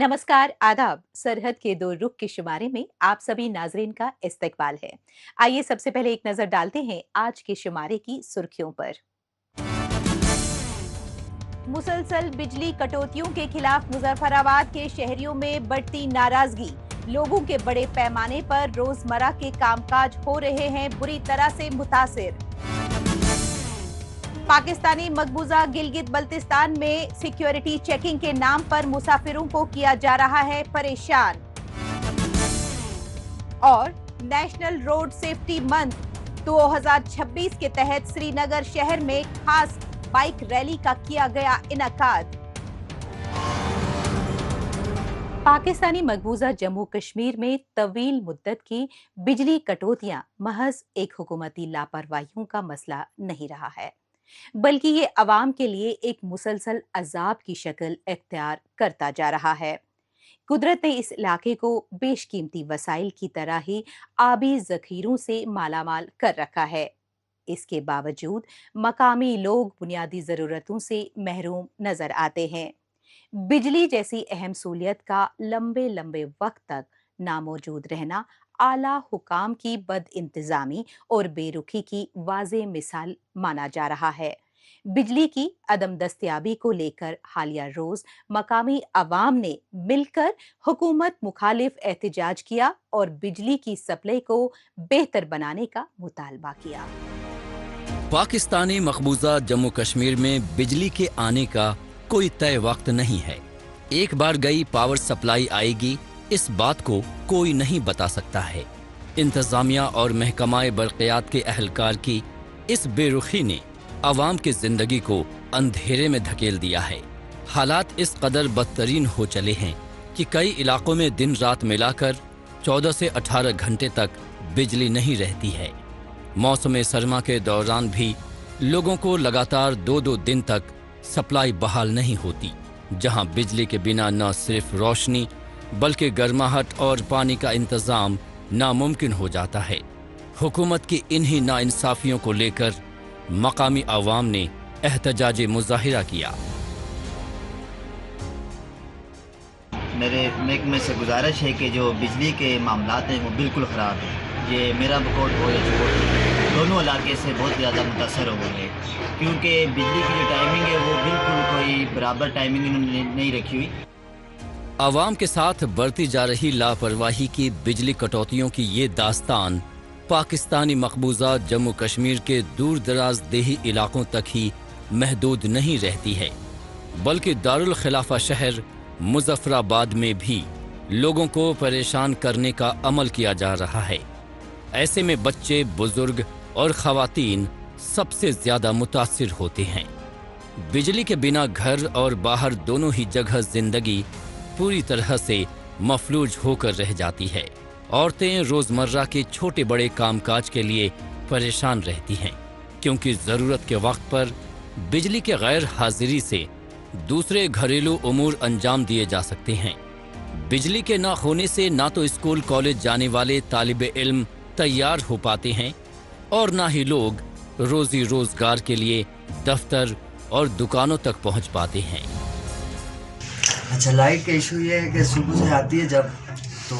नमस्कार, आदाब। सरहद के दो रुख के शुमारे में आप सभी नाजरीन का इस्तकबाल है। आइए सबसे पहले एक नजर डालते हैं आज के शुमारे की सुर्खियों पर। मुसलसल बिजली कटौतियों के खिलाफ मुजफ्फराबाद के शहरियों में बढ़ती नाराजगी। लोगों के बड़े पैमाने पर रोजमर्रा के कामकाज हो रहे हैं बुरी तरह से मुतासिर। पाकिस्तानी मकबूजा गिलगित बल्तिस्तान में सिक्योरिटी चेकिंग के नाम पर मुसाफिरों को किया जा रहा है परेशान। और नेशनल रोड सेफ्टी मंथ 2026 के तहत श्रीनगर शहर में खास बाइक रैली का किया गया इनेकाद। पाकिस्तानी मकबूजा जम्मू कश्मीर में तवील मुद्दत की बिजली कटौतियां महज एक हुकूमती लापरवाहियों का मसला नहीं रहा है, बल्कि ये अवाम के लिए एक मुसलसल अजाब की शक्ल इख्तियार करता जा रहा है। कुदरत ने इस इलाके को बेशकीमती वसाइल की तरह ही आबी जखीरों से मालामाल कर रखा है। इसके बावजूद मकामी लोग बुनियादी जरूरतों से महरूम नजर आते हैं। बिजली जैसी अहम सहूलियत का लंबे लंबे वक्त तक नामौजूद रहना आला हुकाम की बद इंतजामी और बेरुखी की वाज़ेह मिसाल माना जा रहा है। बिजली की अदम दस्तयाबी को लेकर हालिया रोज मकामी अवाम ने मिलकर हुकूमत मुखालिफ एहतजाज किया और बिजली की सप्लाई को बेहतर बनाने का मुतालबा किया। पाकिस्तानी मकबूजा जम्मू कश्मीर में बिजली के आने का कोई तय वक्त नहीं है। एक बार गई पावर सप्लाई आएगी, इस बात को कोई नहीं बता सकता है। इंतजामिया और महकमाए बरक़ियात के अहलकार की इस बेरुखी ने अवाम की जिंदगी को अंधेरे में धकेल दिया है। हालात इस कदर बदतरीन हो चले हैं कि कई इलाकों में दिन रात मिलाकर 14 से 18 घंटे तक बिजली नहीं रहती है। मौसम सरमा के दौरान भी लोगों को लगातार 2-2 दिन तक सप्लाई बहाल नहीं होती, जहां बिजली के बिना न सिर्फ रोशनी बल्कि गर्माहट और पानी का इंतजाम नामुमकिन हो जाता है। हुकूमत की इन्हीं नाइंसाफियों को लेकर मकामी अवाम ने एहतजाजी मुजाहिरा किया। मेरे महकमे से गुजारिश है कि जो बिजली के मामलात हैं वो बिल्कुल ख़राब हैं। ये मेरा बकोट हो या चुकोट दोनों इलाके से बहुत ज़्यादा मुतासर हो गए, क्योंकि बिजली की जो टाइमिंग है वो बिल्कुल कोई बराबर टाइमिंग इन्होंने नहीं रखी हुई। आवाम के साथ बढ़ती जा रही लापरवाही की बिजली कटौतियों की ये दास्तान पाकिस्तानी मकबूजा जम्मू कश्मीर के दूर दराज देही इलाकों तक ही महदूद नहीं रहती है, बल्कि दारुल खिलाफा शहर मुजफ्फराबाद में भी लोगों को परेशान करने का अमल किया जा रहा है। ऐसे में बच्चे, बुजुर्ग और खवातीन सबसे ज्यादा मुतासिर होते हैं। बिजली के बिना घर और बाहर दोनों ही जगह जिंदगी पूरी तरह से मफलूज होकर रह जाती है। औरतें रोजमर्रा के छोटे बड़े कामकाज के लिए परेशान रहती हैं, क्योंकि जरूरत के वक्त पर बिजली के गैर हाजिरी से दूसरे घरेलू उमूर अंजाम दिए जा सकते हैं। बिजली के ना होने से ना तो स्कूल कॉलेज जाने वाले तालिबे इल्म तैयार हो पाते हैं और ना ही लोग रोजी रोजगार के लिए दफ्तर और दुकानों तक पहुंच पाते हैं। अच्छा, लाइट का इशू ये है कि सुबह से आती है जब तो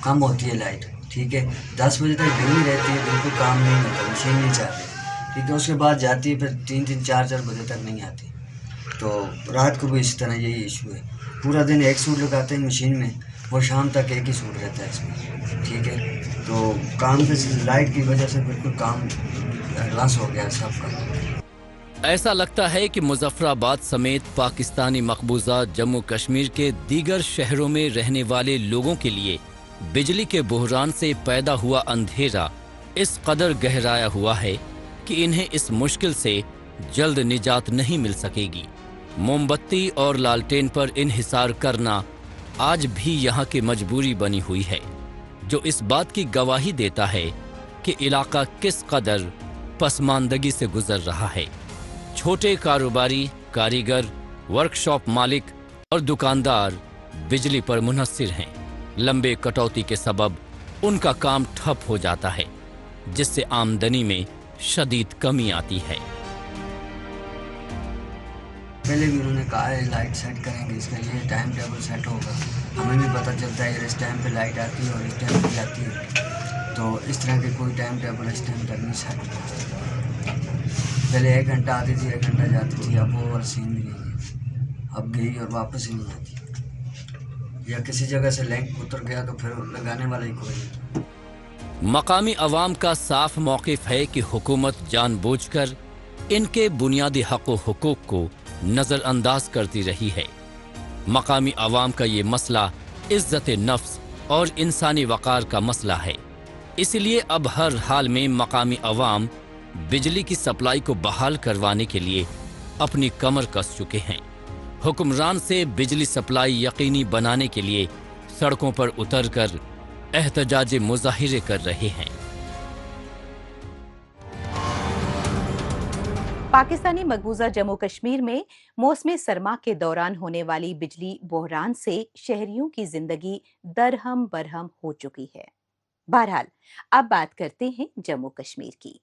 कम होती है लाइट, ठीक है, 10 बजे तक गिरनी रहती है, बिल्कुल काम नहीं होता, मशीन नहीं चलती, ठीक है। उसके बाद जाती है, फिर 3-3, 4-4 बजे तक नहीं आती। तो रात को भी इसी तरह यही इशू है। पूरा दिन एक सूट लगाते हैं मशीन में, वो शाम तक एक ही सूट रहता है इसमें, ठीक है। तो काम से लाइट की वजह से बिल्कुल काम लॉस हो गया सबका। ऐसा लगता है कि मुजफ्फराबाद समेत पाकिस्तानी मकबूजा जम्मू कश्मीर के दीगर शहरों में रहने वाले लोगों के लिए बिजली के बुहरान से पैदा हुआ अंधेरा इस कदर गहराया हुआ है कि इन्हें इस मुश्किल से जल्द निजात नहीं मिल सकेगी। मोमबत्ती और लालटेन पर इन्हिसार करना आज भी यहाँ की मजबूरी बनी हुई है, जो इस बात की गवाही देता है कि इलाका किस कदर पसमानदगी से गुजर रहा है। छोटे कारोबारी, कारीगर, वर्कशॉप मालिक और दुकानदार बिजली पर मुनहसिर हैं। लंबे कटौती के सबब उनका काम ठप हो जाता है, जिससे आमदनी में शदीद कमी आती है। پہلے بھی انہوں نے کہا ہے لائٹ سیٹ کریں گے، اس کا یہ ٹائم ٹیبل سیٹ ہوگا، ہمیں بھی پتہ چلتا ہے اس ٹائم پہ لائٹ آتی ہے اور اس ٹائم پہ جاتی ہے، تو اس طرح کے کوئی ٹائم ٹیبل اس ٹائم تک نہیں سیٹ ہوا۔ پہلے 1 گھنٹہ آتی تھی 1 گھنٹہ جاتی تھی، اب وہ سین نہیں ہے، اب گئی اور واپس ہی نہیں آتی، یا کسی جگہ سے لینک اتر گیا تو پھر لگانے والا ہی کوئی نہیں۔ مقامی عوام کا صاف موقف ہے کہ حکومت جان بوجھ کر ان کے بنیادی حق و حقوق کو نظر انداز کرتی رہی ہے۔ مقامی عوام کا یہ مسئلہ عزت نفس اور انسانی وقار کا مسئلہ ہے، اس لیے اب ہر حال میں مقامی عوام بجلی کی سپلائی کو بحال کروانے کے لیے اپنی کمر کس چکے ہیں۔ حکمران سے بجلی سپلائی یقینی بنانے کے لیے سڑکوں پر اتر کر احتجاج مظاہرے کر رہے ہیں۔ پاکستانی مقبوضہ جموں کشمیر میں موسم سرما کے دوران ہونے والی بجلی بحران سے شہریوں کی زندگی درہم برہم ہو چکی ہے۔ بہرحال اب بات کرتے ہیں جموں کشمیر کی۔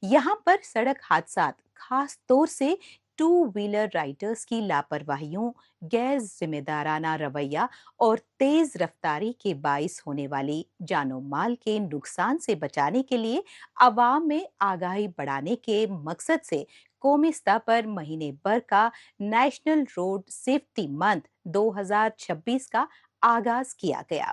یہاں پر سڑک حادثات خاص طور سے 2 ویلر رائڈرز کی لاپرواہیوں، غیر ذمہ دارانہ رویہ اور تیز رفتاری کے باعث ہونے والی جان و مال کے نقصان سے بچانے کے لیے عوام میں آگاہی بڑھانے کے مقصد سے قومی سطح پر مہینے بھر کا نیشنل روڈ سیفٹی منتھ 2026 کا آغاز کیا گیا۔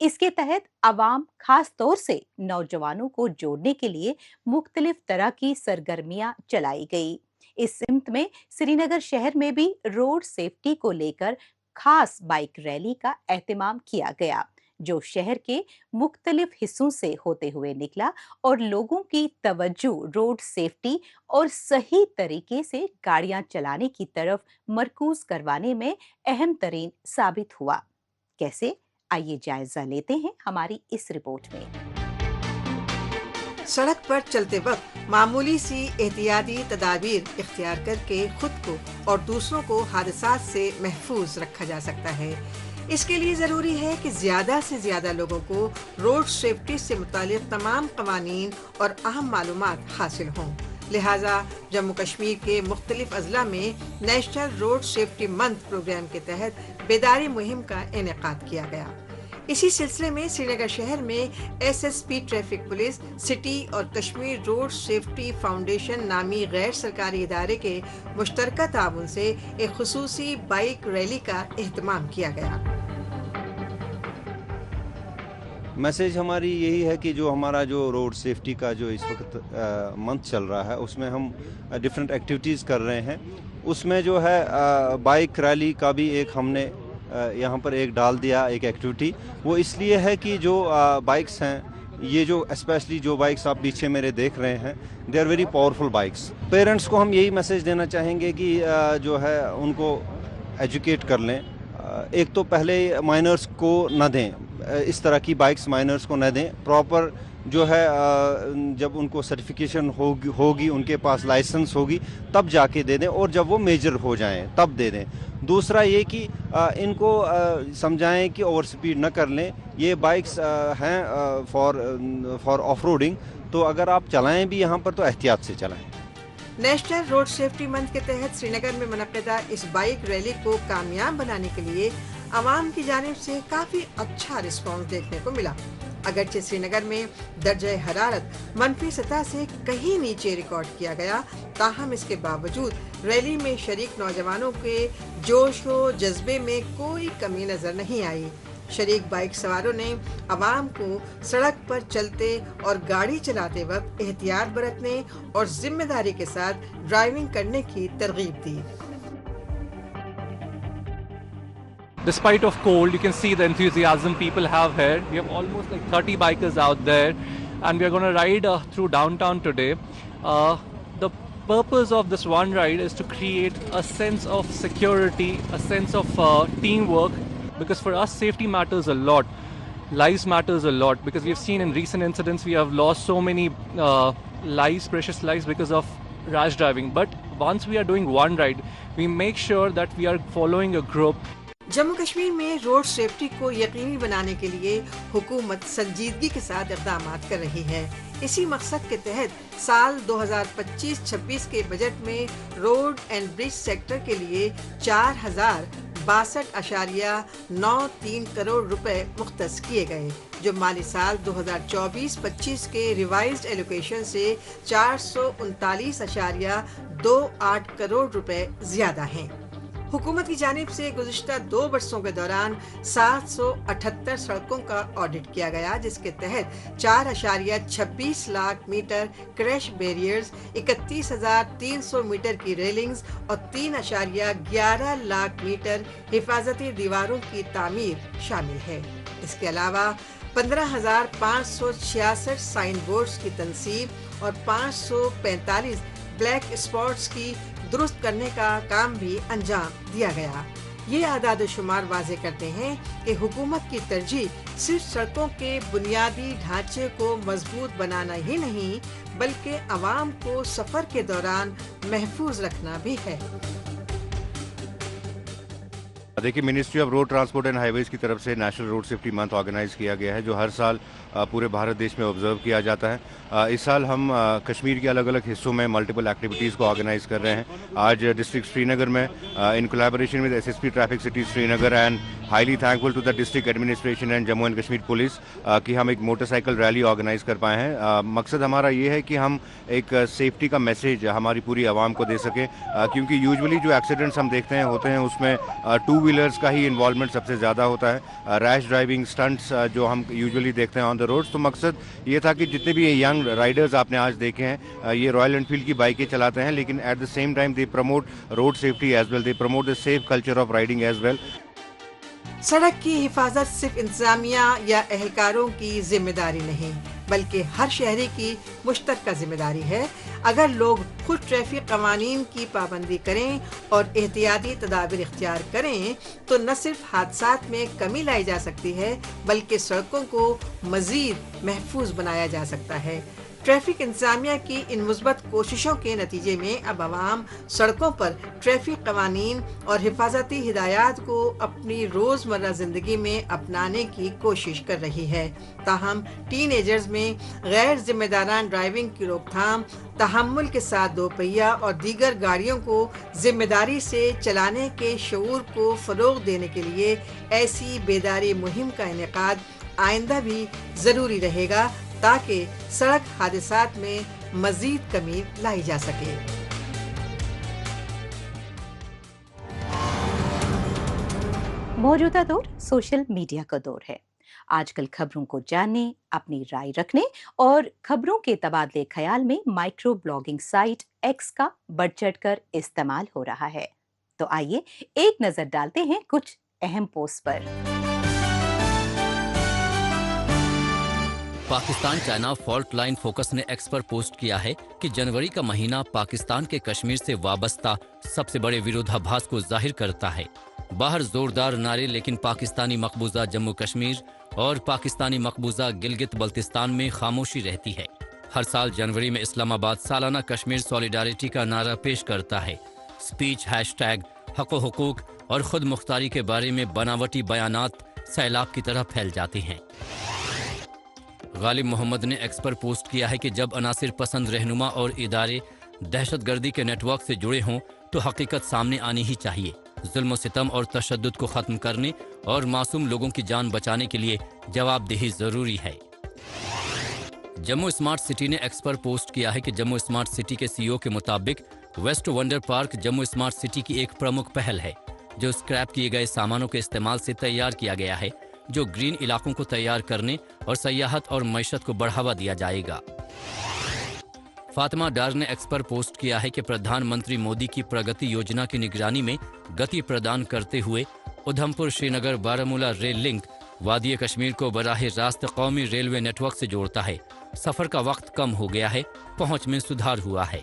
اس کے تحت عوام خاص طور سے نوجوانوں کو جوڑنے کے لیے مختلف طرح کی سرگرمیاں چلائی گئی۔ اس سمت میں سری نگر شہر میں بھی روڈ سیفٹی کو لے کر خاص بائک ریلی کا اہتمام کیا گیا، جو شہر کے مختلف حصوں سے ہوتے ہوئے نکلا اور لوگوں کی توجہ روڈ سیفٹی اور صحیح طریقے سے گاڑیاں چلانے کی طرف مرکوز کروانے میں اہم ترین ثابت ہوا۔ کیسے؟ آئیے جائزہ لیتے ہیں ہماری اس رپورٹ میں۔ سڑک پر چلتے وقت معمولی سی احتیاطی تدابیر اختیار کر کے خود کو اور دوسروں کو حادثات سے محفوظ رکھا جا سکتا ہے۔ اس کے لیے ضروری ہے کہ زیادہ سے زیادہ لوگوں کو روڈ سیفٹی سے متعلق تمام قوانین اور اہم معلومات حاصل ہوں۔ لہٰذا جموں کشمیر کے مختلف اضلاع میں national road safety month programme کے تحت بیداری مہم کا انعقاد کیا گیا۔ اسی سلسلے میں سری نگر شہر میں SSP ٹریفک پولیس، سٹی اور کشمیر روڈ سیفٹی فاؤنڈیشن نامی غیر سرکاری ادارے کے مشترکہ تعاون سے ایک خصوصی بائک ریلی کا اہتمام کیا گیا۔ میسیج ہماری یہی ہے کہ جو ہمارا جو روڈ سیفٹی کا جو اس وقت منتھ چل رہا ہے، اس میں ہم ڈفرینٹ ایکٹیویٹیز کر رہے ہیں۔ اس میں جو ہے بائک ریلی کا بھی ایک ہم نے یہاں پر ایک ڈال دیا ایک ایکٹیویٹی۔ وہ اس لیے ہے کہ جو بائکس ہیں، یہ جو اسپیشلی جو بائکس آپ پیچھے میرے دیکھ رہے ہیں، they are very powerful bikes. Parents کو ہم یہی میسیج دینا چاہیں گے کہ جو ہے ان کو ایجوکیٹ کر لیں۔ ایک تو پہلے مائنرز کو نہ دیں، اس طرح کی بائکس مائنرز کو نہ دیں۔ پراپر جو ہے جب ان کو سرٹیفکیشن ہوگی ان کے پاس لائسنس ہوگی تب جا کے دے دیں، اور جب وہ میجر ہو جائیں تب دے دیں۔ دوسرا یہ کہ ان کو سمجھائیں کہ اوور سپیڈ نہ کر لیں۔ یہ بائکس ہیں فار آف روڈنگ، تو اگر آپ چلائیں بھی یہاں پر تو احتیاط سے چلائیں۔ نیشنل روڈ سیفٹی منتھ کے تحت سری نگر میں منعقدہ اس بائک ریلی کو کامیاب بنانے کے لیے عوام کی جانب سے کافی اچھا رسپانس دیکھنے کو ملا۔ اگرچہ سری نگر میں درجہ حرارت منفی سطح سے کہیں نیچے ریکارڈ کیا گیا، تاہم اس کے باوجود ریلی میں شریک نوجوانوں کے جوش و جذبے میں کوئی کمی نظر نہیں آئی۔ شریک بائک سواروں نے عوام کو سڑک پر چلتے اور گاڑی چلاتے وقت احتیاط برتنے اور ذمہ داری کے ساتھ ڈرائیونگ کرنے کی ترغیب دی۔ Despite of cold, you can see the enthusiasm people have here. We have almost like 30 bikers out there, and we are going to ride through downtown today. The purpose of this one ride is to create a sense of security, a sense of teamwork, because for us safety matters a lot. Lives matters a lot, because we have seen in recent incidents we have lost so many lives, precious lives, because of rash driving. But once we are doing one ride, we make sure that we are following a group. Jammu Kashmir میں road safety کو یقینی بنانے کے لیے حکومت سنجیدگی کے ساتھ اقدامات کر رہی ہے۔ اسی مقصد کے تحت سال 2025-26 کے بجٹ میں روڈ اینڈ برج سیکٹر کے لیے 4062.93 کروڑ روپے مختص کیے گئے، جو مالی سال 2024-25 کے ریوائزڈ ایلوکیشن سے 439.28 کروڑ روپے زیادہ ہیں۔ حکومت کی جانب سے گزشتہ 2 برسوں کے دوران 778 سڑکوں کا آڈٹ کیا گیا، جس کے تحت 4.26 lakh metre crash barriers, 31,300 metre کی ریلنگز اور 3.11 لاکھ میٹر حفاظتی دیواروں کی تعمیر شامل ہے۔ اس کے علاوہ 15,566 سائن بورڈز کی تنصیب اور 545 بلیک اسپاٹس کی درست کرنے کا کام بھی انجام دیا گیا۔ یہ اعداد و شمار واضح کرتے ہیں کہ حکومت کی ترجیح صرف سڑکوں کے بنیادی ڈھانچے کو مضبوط بنانا ہی نہیں، بلکہ عوام کو سفر کے دوران محفوظ رکھنا بھی ہے۔ دیکھیے، ministry of road transport and highways کی طرف سے national road safety month organise کیا گیا ہے، جو ہر سال پورے بھارت دیش میں آبزرو کیا جاتا ہے۔ اس سال ہم کشمیر کے الگ الگ حصوں میں ملٹیپل ایکٹیویٹیز کو آرگنائز کر رہے ہیں۔ آج ڈسٹرکٹ سری نگر میں in collaboration with S S P traffic city Srinagar and highly thankful to the district administration and Jammu and Kashmir police کہ ہم ایک موٹر سائیکل ریلی آرگنائز کر پائے ہیں۔ مقصد ہمارا یہ ہے کہ ہم ایک سیفٹی کا میسیج ہماری پوری عوام کو دے سکیں، کیونکہ یوزولی جو ایکسیڈنٹس ہم دیکھتے ہیں ہوتے ہیں اس میں 2 ویلرز کا ہی انوالومنٹ سب سے زیادہ ہوتا ہے، ریش ڈرائیونگ، سٹنٹس جو ہم یوزولی دیکھتے ہیں آن دا روڈز۔ تو مقصد یہ تھا کہ جتنے بھی ینگ رائڈرز آپ نے آج دیکھے ہیں، یہ رائل انفیلڈ کی بائکیں چلاتے ہیں، لیکن at the same time they promote road safety as well, they promote the safe culture of riding as well. سڑک کی حفاظت صرف انتظامیہ یا اہلکاروں کی ذمہ داری نہیں، بلکہ ہر شہری کی مشترکہ ذمہ داری ہے۔ اگر لوگ خود ٹریفک قوانین کی پابندی کریں اور احتیاطی تدابیر اختیار کریں تو نہ صرف حادثات میں کمی لائی جا سکتی ہے، بلکہ سڑکوں کو مزید محفوظ بنایا جا سکتا ہے۔ ٹریفک انتظامیہ کی ان مثبت کوششوں کے نتیجے میں اب عوام سڑکوں پر ٹریفک قوانین اور حفاظتی ہدایات کو اپنی روزمرہ زندگی میں اپنانے کی کوشش کر رہی ہے۔ تاہم ٹین ایجرز میں غیر ذمہ داران ڈرائیونگ کی روک تھام، تحمل کے ساتھ دوپہیا اور دیگر گاڑیوں کو ذمہ داری سے چلانے کے شعور کو فروغ دینے کے لیے ایسی بیداری مہم کا انعقاد آئندہ بھی ضروری رہے گا، تاکہ سڑک حادثات میں مزید کمی لائی جا سکے۔ موجودہ دور سوشل میڈیا کا دور ہے۔ آج کل خبروں کو جاننے، اپنی رائے رکھنے اور خبروں کے تبادلے خیال میں مائکرو بلاگنگ سائٹ ایکس کا بڑھ چڑھ کر استعمال ہو رہا ہے۔ تو آئیے ایک نظر ڈالتے ہیں کچھ اہم پوسٹ پر۔ Pakistan China fault line focus نے ایکس پر پوسٹ کیا ہے کہ جنوری کا مہینہ پاکستان کے کشمیر سے وابستہ سب سے بڑے ورودھابھاس کو ظاہر کرتا ہے۔ باہر زوردار نعرے، لیکن پاکستانی مقبوضہ جموں کشمیر اور پاکستانی مقبوضہ گلگت بلتستان میں خاموشی رہتی ہے۔ ہر سال جنوری میں اسلام آباد سالانہ کشمیر سولیڈارٹی کا نعرہ پیش کرتا ہے۔ سپیچ، ہیش ٹیگ، حق و حقوق اور خود مختاری کے بارے میں بناوٹی بیانات سیلاب کی طرح پھیل جاتے ہیں۔ غالب محمد نے ایکس پر پوسٹ کیا ہے کہ جب عناصر پسند رہنما اور ادارے دہشت گردی کے نیٹ ورک سے جڑے ہوں تو حقیقت سامنے آنی ہی چاہیے۔ ظلم و ستم اور تشدد کو ختم کرنے اور معصوم لوگوں کی جان بچانے کے لیے جواب دہی ضروری ہے۔ جموں اسمارٹ سٹی نے ایکس پر پوسٹ کیا ہے کہ جموں اسمارٹ سٹی کے سی او کے مطابق waste wonder park Jammu smart city کی ایک پرمکھ پہل ہے، جو اسکریپ کیے گئے سامانوں کے استعمال سے تیار کیا گیا ہے، جو گرین علاقوں کو تیار کرنے اور سیاحت اور معیشت کو بڑھاوا دیا جائے گا۔ فاطمہ ڈار نے ایکس پر پوسٹ کیا ہے کہ پردھان منتری مودی کی پرگتی یوجنا کی نگرانی میں گتی پردان کرتے ہوئے ادھمپور شری نگر بارامولہ ریل لنک وادی کشمیر کو براہ راست قومی ریلوے نیٹ ورک سے جوڑتا ہے۔ سفر کا وقت کم ہو گیا ہے، پہنچ میں سدھار ہوا ہے۔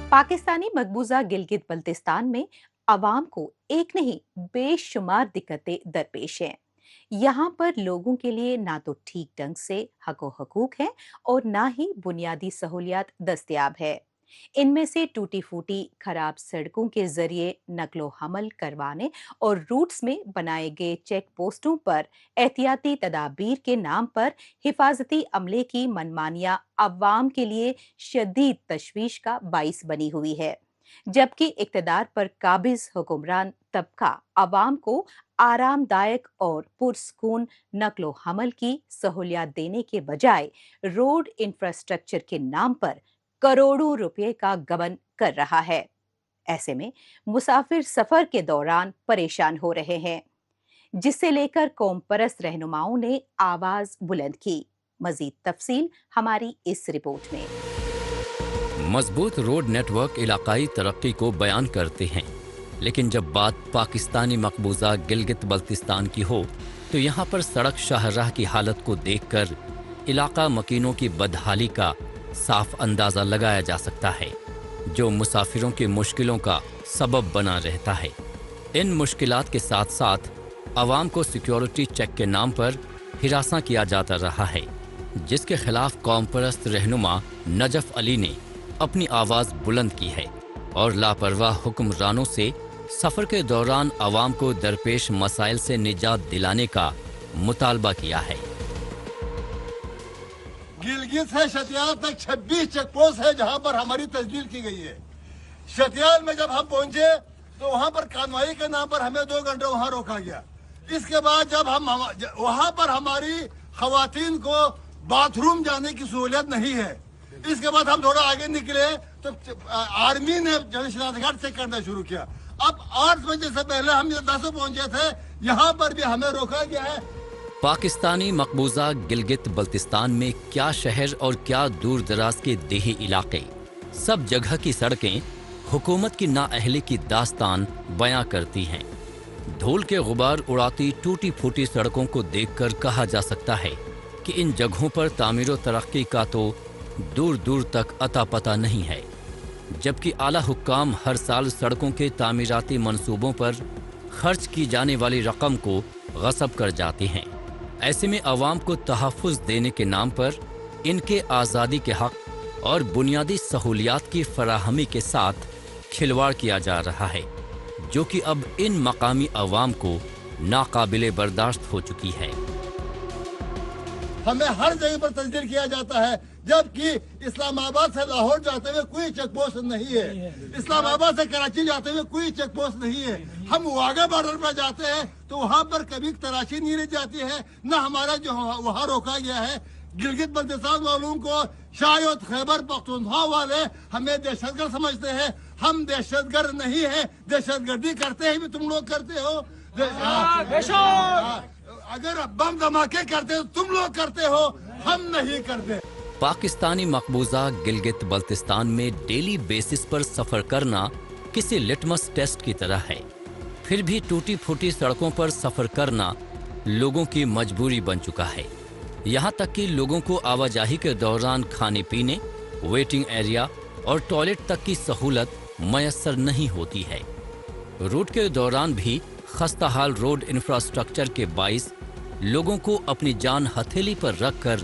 پاکستانی مقبوضہ گلگت بلتستان میں عوام کو ایک نہیں بے شمار دقتیں درپیش ہیں۔ یہاں پر لوگوں کے لیے نہ تو ٹھیک ڈھنگ سے حق و حقوق ہیں اور نہ ہی بنیادی سہولیات دستیاب ہے۔ इनमें से टूटी फूटी खराब सड़कों के जरिए नकलो हमल करवाने और रूट्स में बनाए गए चेक पोस्टों पर एहतियाती तदाबीर के नाम पर हिफाजती अमले की मनमानियां अवाम के लिए शदीद तशवीश का बाइस बनी हुई है, जबकि इक्तदार पर काबिज हुक्मरान तबका अवाम को आरामदायक और पुरसकून नकलो हमल की सहूलियत देने के बजाय रोड इंफ्रास्ट्रक्चर के नाम पर करोड़ों रुपए का गबन कर रहा है। ऐसे में मुसाफिर सफर के दौरान परेशान हो रहे हैं, जिसे लेकर कौम परस्त रहनुमाओं ने आवाज बुलंद की। मजीद तफसील हमारी इस रिपोर्ट में। मजबूत रोड नेटवर्क इलाकाई तरक्की को बयान करते हैं, लेकिन जब बात पाकिस्तानी मकबूजा गिलगित बल्तिस्तान की हो तो यहाँ पर सड़क शाहराह की हालत को देखकर इलाका मकीनों की बदहाली का साफ अंदाजा लगाया जा सकता है, जो मुसाफिरों की मुश्किलों का सबब बना रहता है। इन मुश्किलात के साथ साथ आवाम को सिक्योरिटी चेक के नाम पर हिरासा किया जाता रहा है, जिसके खिलाफ कौम परस्त रहनुमा नजफ अली ने अपनी आवाज बुलंद की है और लापरवाह हुक्मरानों से सफर के दौरान आवाम को दरपेश मसाइल से निजात दिलाने का मुतालबा किया है। गिलगित से शतियाल तक 26 चेक पोस्ट है जहां पर हमारी तस्दील की गई है। शतियाल में जब हम पहुंचे तो वहां पर कानवाई के नाम पर हमें 2 घंटे वहां रोका गया। इसके बाद जब हम वहां पर हमारी खवातीन को बाथरूम जाने की सहूलियत नहीं है। इसके बाद हम थोड़ा आगे निकले तो आर्मी ने शनाख्त चेक करना शुरू किया। अब 8 बजे से पहले हम 10 पहुंचे थे, यहाँ पर भी हमें रोका गया है। पाकिस्तानी मकबूजा गिलगित बल्तिस्तान में क्या शहर और क्या दूर दराज के देही इलाके, सब जगह की सड़कें हुकूमत की नाअहली की दास्तान बयां करती हैं। धूल के गुबार उड़ाती टूटी फूटी सड़कों को देखकर कहा जा सकता है कि इन जगहों पर तामीर व तरक्की का तो दूर दूर तक अता पता नहीं है, जबकि आला हुक्काम हर साल सड़कों के तामीराती मंसूबों पर खर्च की जाने वाली रकम को गसब कर जाते हैं। ऐसे में आवाम को तहफ़्फ़ुज़ देने के नाम पर इनके आज़ादी के हक और बुनियादी सहूलियात की फराहमी के साथ खिलवाड़ किया जा रहा है, जो कि अब इन मकामी अवाम को नाकाबिले बर्दाश्त हो चुकी है। हमें हर जगह पर तस्दीर किया जाता है, जबकि इस्लामाबाद से लाहौर जाते हुए कोई चेक पोस्ट नहीं है। इस्लामाबाद से कराची जाते हुए कोई चेक पोस्ट नहीं है। हम वाघा बॉर्डर पर जाते हैं तो वहाँ पर कभी तलाशी नहीं रह जाती है, न हमारा जो वहाँ रोका गया है। गिलगित बल्तिस्तान वालों को शायद खैबर पख्तूनख्वा वाले हमें दहशतगर्द समझते हैं। हम दहशतगर्द नहीं है, दहशतगर्दी करते हैं भी तुम लोग करते हो। अगर बम धमाके करते हो तुम लोग करते हो, हम नहीं करते। पाकिस्तानी मकबूजा गिलगित बल्तिस्तान में डेली बेसिस पर सफर करना किसी लिटमस टेस्ट की तरह है। फिर भी टूटी फूटी सड़कों पर सफर करना लोगों की मजबूरी बन चुका है। यहाँ तक कि लोगों को आवाजाही के दौरान खाने पीने, वेटिंग एरिया और टॉयलेट तक की सहूलत मयसर नहीं होती है। रूट के दौरान भी खस्ता हाल रोड इंफ्रास्ट्रक्चर के बाइस लोगों को अपनी जान हथेली पर रखकर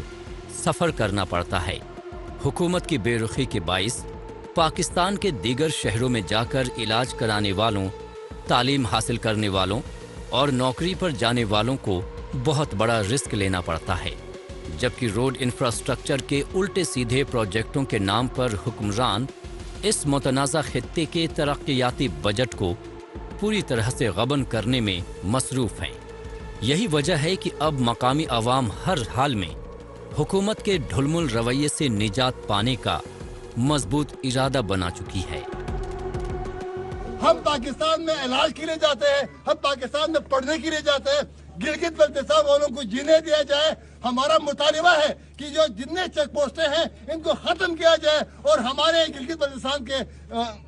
सफर करना पड़ता है। हुकूमत की बेरुखी के बाइस पाकिस्तान के दीगर शहरों में जाकर इलाज कराने वालों, तालीम हासिल करने वालों और नौकरी पर जाने वालों को बहुत बड़ा रिस्क लेना पड़ता है, जबकि रोड इंफ्रास्ट्रक्चर के उल्टे सीधे प्रोजेक्टों के नाम पर हुक्मरान इस मुतनाज़ा खित्ते के तरक्याती बजट को पूरी तरह से गबन करने में मसरूफ़ हैं। यही वजह है कि अब मकामी अवाम हर हाल में हुकूमत के ढुलमुल रवैये से निजात पाने का मजबूत इरादा बना चुकी है। हम पाकिस्तान में इलाज के लिए जाते हैं, हम पाकिस्तान में पढ़ने के लिए जाते हैं। गिलगित बल्तिस्तान वालों को जीने दिया जाए। हमारा मुतालिबा है कि जो जितने चेक पोस्टें हैं इनको खत्म किया जाए और हमारे गिलगित बल्तिस्तान के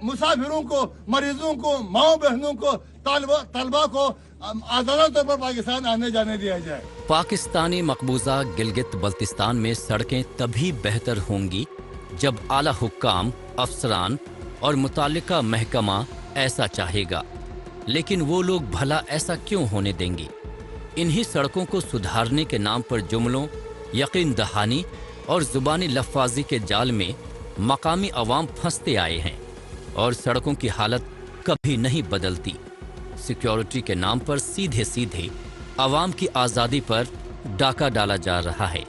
मुसाफिरों को, मरीजों को, माओ बहनों को, तलबा को आज़ादा तौर पर पाकिस्तान आने जाने दिया जाए। पाकिस्तानी मकबूजा गिलगित बल्तिस्तान में सड़कें तभी बेहतर होंगी जब आला हुक्काम, अफसरान और मुताल्लिका महकमा ऐसा चाहेगा, लेकिन वो लोग भला ऐसा क्यों होने देंगे? इन्हीं सड़कों को सुधारने के नाम पर जुमलों, यकीन दहानी और जुबानी लफ्फाजी के जाल में मकामी अवाम फंसते आए हैं और सड़कों की हालत कभी नहीं बदलती। सिक्योरिटी के नाम पर सीधे सीधे अवाम की आज़ादी पर डाका डाला जा रहा है,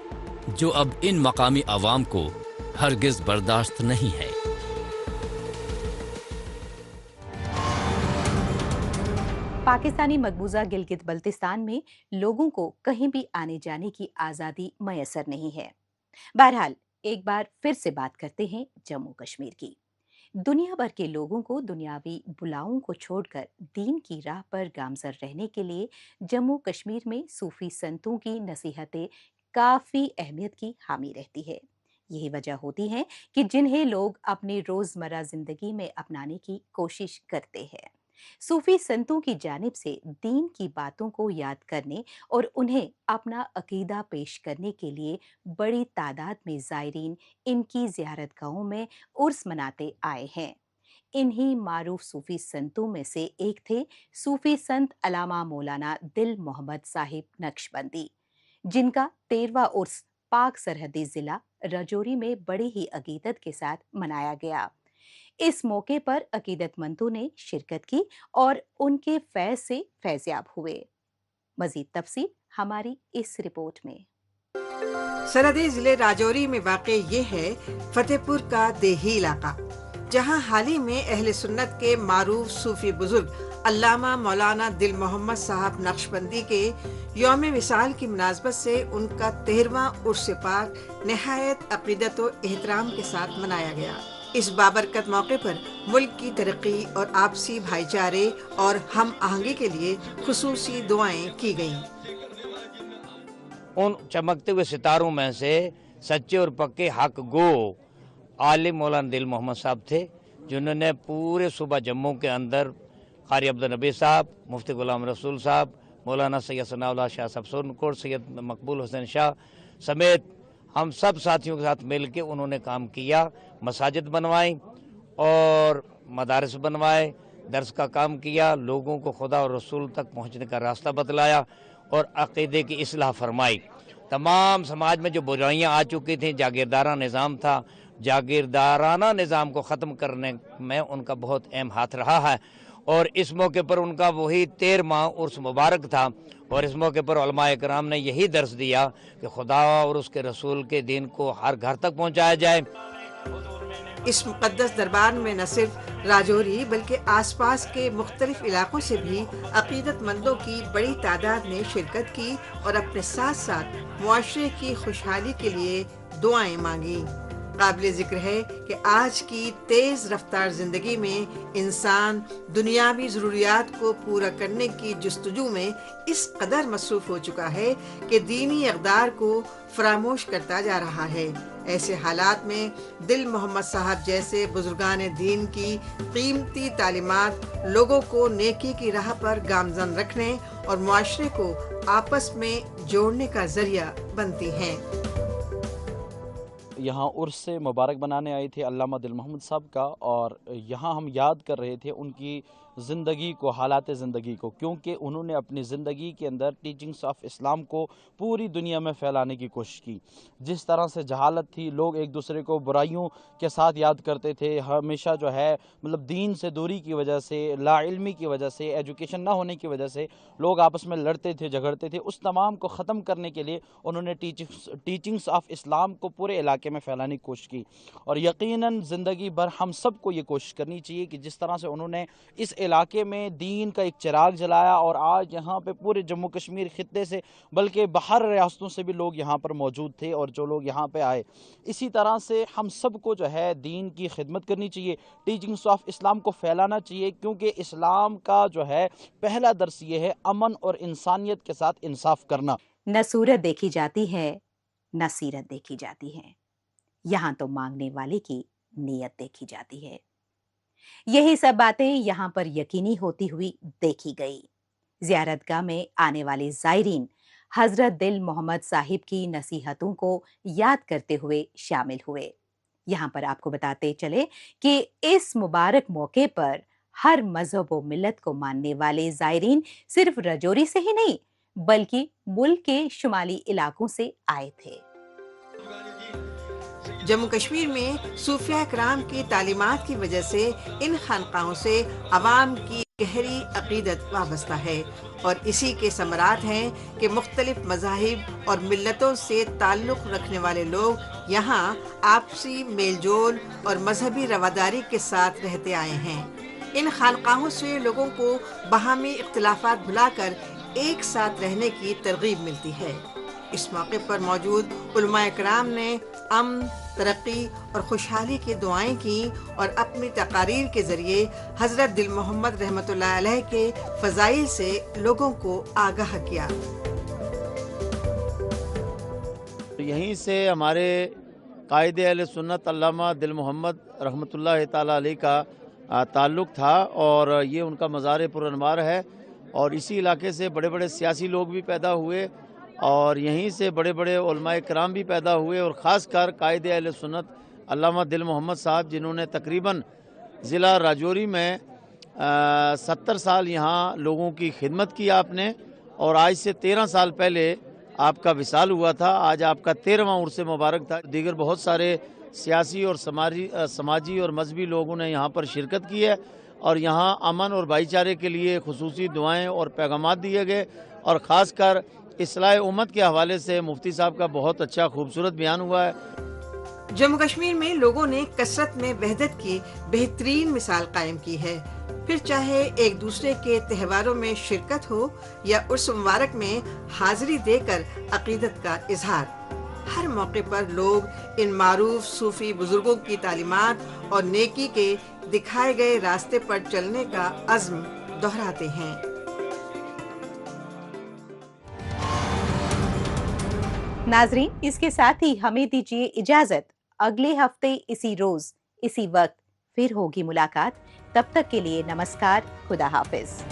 जो अब इन मकामी अवाम को हरगिज बर्दाश्त नहीं है। पाकिस्तानी मकबूजा गिलगित बल्तिस्तान में लोगों को कहीं भी आने जाने की आज़ादी मैसर नहीं है। बहरहाल एक बार फिर से बात करते हैं जम्मू कश्मीर की। दुनिया भर के लोगों को दुनियावी बुलाओं को छोड़कर दीन की राह पर गामजर रहने के लिए जम्मू कश्मीर में सूफी संतों की नसीहतें काफ़ी अहमियत की हामी रहती है। यही वजह होती है कि जिन्हें लोग अपनी रोज़मर्रा ज़िंदगी में अपनाने की कोशिश करते हैं। सूफी संतों की जानिब से दीन की बातों को याद करने और उन्हें अपना अकीदा पेश करने के लिए बड़ी तादाद में ज़ायरीन इनकी ज़ियारतगाहों में उर्स मनाते आए हैं। इन्हीं मारूफ सूफी संतों में से एक थे सूफी संत अल्लामा मौलाना दिल मोहम्मद साहिब नक्शबंदी, जिनका 13वां उर्स पाक सरहदी जिला राजौरी में बड़ी ही अकीदत के साथ मनाया गया। इस मौके पर अकीदतमंदों ने शिरकत की और उनके फैज़ से फैज़याब हुए। मज़ीद तफसील हमारी इस रिपोर्ट में। सरहदी जिले राजौरी में वाक़ ये है फतेहपुर का देही इलाका, जहाँ हाल ही में अहले सुन्नत के मारूफ सूफी बुजुर्ग अल्लामा मौलाना दिल मोहम्मद साहब नक्शबंदी के यौम विसाल की मुनासबत से उनका 13वां उर्स पाक नहायत अक़ीदत व एहतराम के साथ मनाया गया। इस बाबरकत मौके पर मुल्क की तरक्की और आपसी भाईचारे और हम आहंगी के लिए खुसूसी दुआएं की गईं। उन चमकते हुए सितारों में से सच्चे और पक्के हक गो आलिम मौलाना दिल मोहम्मद साहब थे, जिन्होंने पूरे सूबा जम्मू के अंदर कारी अब्दुल नबी साहब, मुफ्ती गुलाम रसूल साहब, मौलाना सैयद सनाउल्लाह शाह साहब सोनकोट, सैयद मकबूल हुसैन शाह समेत हम सब साथियों के साथ मिल के उन्होंने काम किया। मसाजिद बनवाई और मदारस बनवाए, दर्स का काम किया, लोगों को खुदा और रसूल तक पहुंचने का रास्ता बतलाया और अक़ीदे की इस्लाह फरमाई। तमाम समाज में जो बुराइयां आ चुकी थीं, जागीरदाराना निज़ाम था, जागीरदाराना निज़ाम को ख़त्म करने में उनका बहुत अहम हाथ रहा है और इस मौके पर उनका वही 13वां उर्स मुबारक था और इस मौके पर उलमा इकराम ने यही दर्स दिया कि खुदा और उसके रसूल के दीन को हर घर तक पहुंचाया जाए। इस मुक़द्दस दरबार में न सिर्फ राजौरी बल्कि आसपास के मुख्तलिफ इलाकों से भी अक़ीदतमंदों की बड़ी तादाद ने शिरकत की और अपने साथ साथ मुआशरे की खुशहाली के लिए दुआएं मांगी। काबिल ज़िक्र है कि आज की तेज़ रफ्तार ज़िंदगी में इंसान दुनियावी ज़रूरियात को पूरा करने की जुस्तजू में इस कदर मसरूफ़ हो चुका है कि दीनी इक़दार को फरामोश करता जा रहा है। ऐसे हालात में दिल मोहम्मद साहब जैसे बुजुर्गान दीन की कीमती तालीमात लोगों को नेकी की राह पर गामज़न रखने और मुआशरे को आपस में जोड़ने का ज़रिया बनती हैं। यहाँ उर्स से मुबारक बनाने आए थे अल्लामा दिल मोहम्मद साहब का और यहाँ हम याद कर रहे थे उनकी ज़िंदगी को, हालात ज़िंदगी को, क्योंकि उन्होंने अपनी ज़िंदगी के अंदर टीचिंग्स ऑफ इस्लाम को पूरी दुनिया में फैलाने की कोशिश की। जिस तरह से जहालत थी, लोग एक दूसरे को बुराइयों के साथ याद करते थे, हमेशा जो है मतलब दीन से दूरी की वजह से, लाइल्मी की वजह से, एजुकेशन ना होने की वजह से लोग आपस में लड़ते थे, झगड़ते थे। उस तमाम को ख़त्म करने के लिए उन्होंने टीचिंग्स ऑफ इस्लाम को पूरे इलाके में फैलाने की कोशिश की और यकीनन ज़िंदगी भर हम सब को ये कोशिश करनी चाहिए कि जिस तरह से उन्होंने इस इलाके में दीन का एक चिराग जलाया और आज यहाँ पे पूरे जम्मू कश्मीर खित्ते से बल्कि बाहर रियासतों से भी लोग यहाँ पर मौजूद थे और जो लोग यहाँ पे आए, इसी तरह से हम सब को जो है दीन की खिदमत करनी चाहिए, टीचिंग्स ऑफ इस्लाम को फैलाना चाहिए, क्योंकि इस्लाम का जो है पहला दर्स ये है अमन और इंसानियत के साथ इंसाफ करना। न सूरत देखी जाती है न सीरत देखी जाती है, यहाँ तो मांगने वाले की नीयत देखी जाती है। यही सब बातें यहाँ पर यकीनी होती हुई देखी गई। ज़ियारतगाह में आने वाले ज़ायरीन हज़रत दिल मोहम्मद साहिब की नसीहतों को याद करते हुए शामिल हुए। यहाँ पर आपको बताते चले कि इस मुबारक मौके पर हर मजहब व मिल्लत को मानने वाले ज़ायरीन सिर्फ राजौरी से ही नहीं बल्कि मुल्क के शुमाली इलाकों से आए थे। جموں کشمیر میں صوفیہ کرام کی تعلیمات کی وجہ سے ان خانقاہوں سے عوام کی گہری عقیدت وابستہ ہے اور اسی کے ثمرات ہیں کہ مختلف مذاہب اور ملتوں سے تعلق رکھنے والے لوگ یہاں آپسی میل جول اور مذہبی رواداری کے ساتھ رہتے آئے ہیں۔ ان خانقاہوں سے لوگوں کو باہمی اختلافات بھلا کر ایک ساتھ رہنے کی ترغیب ملتی ہے۔ اس موقع پر موجود علماء کرام نے امن، ترقی اور خوشحالی کی دعائیں کی اور اپنی تقاریر کے ذریعے حضرت دل محمد رحمۃ اللہ علیہ کے فضائل سے لوگوں کو آگاہ کیا۔ یہیں سے ہمارے قائد اہل سنت علامہ دل محمد رحمۃ اللہ تعالیٰ علیہ کا تعلق تھا اور یہ ان کا مزار پرانوار ہے، اور اسی علاقے سے بڑے بڑے سیاسی لوگ بھی پیدا ہوئے اور یہیں سے بڑے بڑے علماء کرام بھی پیدا ہوئے، اور خاص کر قائد اہل سنت علامہ دل محمد صاحب، جنہوں نے تقریباً ضلع راجوری میں 70 سال یہاں لوگوں کی خدمت کی آپ نے، اور آج سے 13 سال پہلے آپ کا وصال ہوا تھا۔ آج آپ کا 13واں عرس مبارک تھا۔ دیگر بہت سارے سیاسی اور سماجی اور مذہبی لوگوں نے یہاں پر شرکت کی ہے، اور یہاں امن اور بھائی چارے کے لیے خصوصی دعائیں اور پیغامات دیے گئے، اور خاص کر اصلاح امت کے حوالے سے مفتی صاحب کا بہت اچھا خوبصورت بیان ہوا ہے۔ جموں کشمیر میں لوگوں نے کثرت میں وحدت کی بہترین مثال قائم کی ہے، پھر چاہے ایک دوسرے کے تہواروں میں شرکت ہو یا عرس مبارک میں حاضری دے کر عقیدت کا اظہار۔ ہر موقع پر لوگ ان معروف صوفی بزرگوں کی تعلیمات اور نیکی کے دکھائے گئے راستے پر چلنے کا عزم دہراتے ہیں۔ ناظرین، اس کے ساتھ ہی ہمیں دیجیے اجازت۔ اگلے ہفتے اسی روز اسی وقت پھر ہوگی ملاقات۔ تب تک کے لیے نمسکار، خدا حافظ۔